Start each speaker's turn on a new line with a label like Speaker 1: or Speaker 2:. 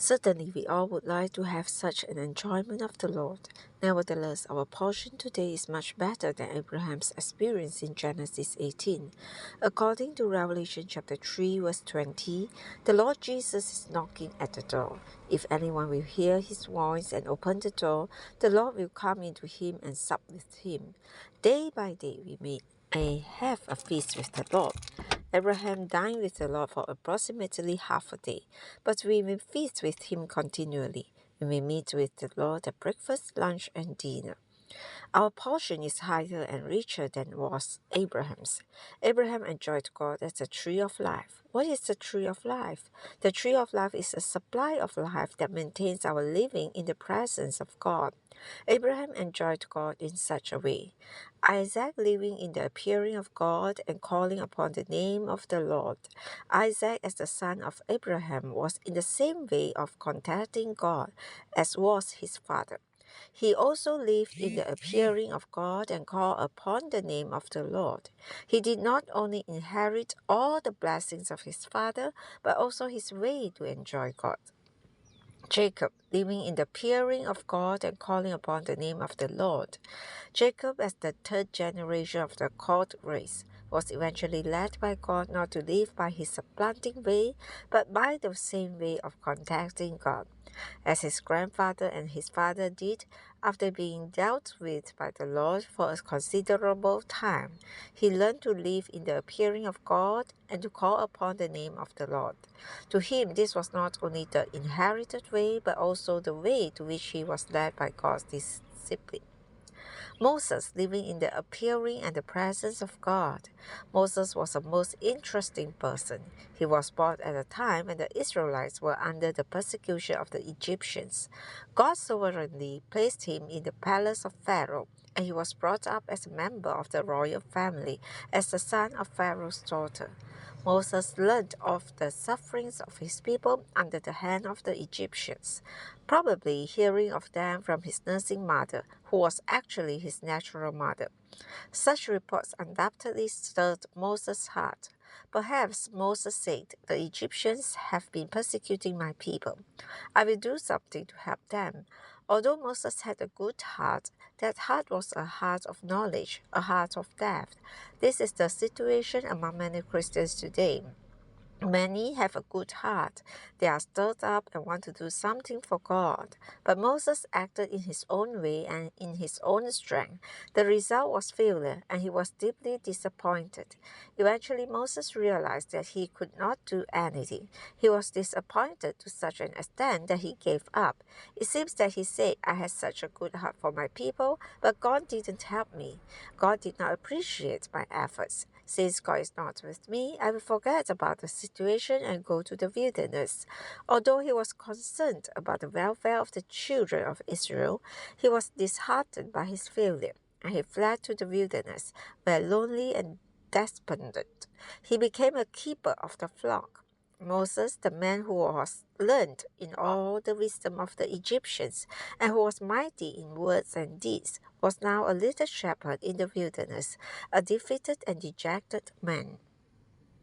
Speaker 1: Certainly, we all would like to have such an enjoyment of the Lord. Nevertheless, our portion today is much better than Abraham's experience in Genesis 18. According to Revelation chapter 3, verse 20, the Lord Jesus is knocking at the door. If anyone will hear his voice and open the door, the Lord will come into him and sup with him. Day by day, we may have a feast with the Lord. Abraham dined with the Lord for approximately half a day, but we may feast with him continually. We may meet with the Lord at breakfast, lunch, and dinner. Our portion is higher and richer than was Abraham's. Abraham enjoyed God as the tree of life. What is the tree of life? The tree of life is a supply of life that maintains our living in the presence of God. Abraham enjoyed God in such a way. Isaac living in the appearing of God and calling upon the name of the Lord. Isaac, as the son of Abraham, was in the same way of contacting God as was his father. He also lived in the appearing of God and called upon the name of the Lord. He did not only inherit all the blessings of his father, but also his way to enjoy God. Jacob, living in the appearing of God and calling upon the name of the Lord. Jacob, as the third generation of the called race, was eventually led by God not to live by his supplanting way, but by the same way of contacting God. As his grandfather and his father did, after being dealt with by the Lord for a considerable time, he learned to live in the appearing of God and to call upon the name of the Lord. To him, this was not only the inherited way, but also the way to which he was led by God's discipline. Moses, living in the appearing and the presence of God. Moses was a most interesting person. He was born at a time when the Israelites were under the persecution of the Egyptians. God sovereignly placed him in the palace of Pharaoh, and he was brought up as a member of the royal family, as the son of Pharaoh's daughter. Moses learned of the sufferings of his people under the hand of the Egyptians, probably hearing of them from his nursing mother, who was actually his natural mother. Such reports undoubtedly stirred Moses' heart. Perhaps Moses said, "The Egyptians have been persecuting my people. I will do something to help them." Although Moses had a good heart, that heart was a heart of knowledge, a heart of depth. This is the situation among many Christians today. Many have a good heart. They are stirred up and want to do something for God. But Moses acted in his own way and in his own strength. The result was failure, and he was deeply disappointed. Eventually, Moses realized that he could not do anything. He was disappointed to such an extent that he gave up. It seems that he said, "I had such a good heart for my people, but God didn't help me. God did not appreciate my efforts. Since God is not with me, I will forget about the situation and go to the wilderness." Although he was concerned about the welfare of the children of Israel, he was disheartened by his failure, and he fled to the wilderness, where lonely and despondent, he became a keeper of the flock. Moses, the man who was learned in all the wisdom of the Egyptians and who was mighty in words and deeds, was now a little shepherd in the wilderness, a defeated and dejected man.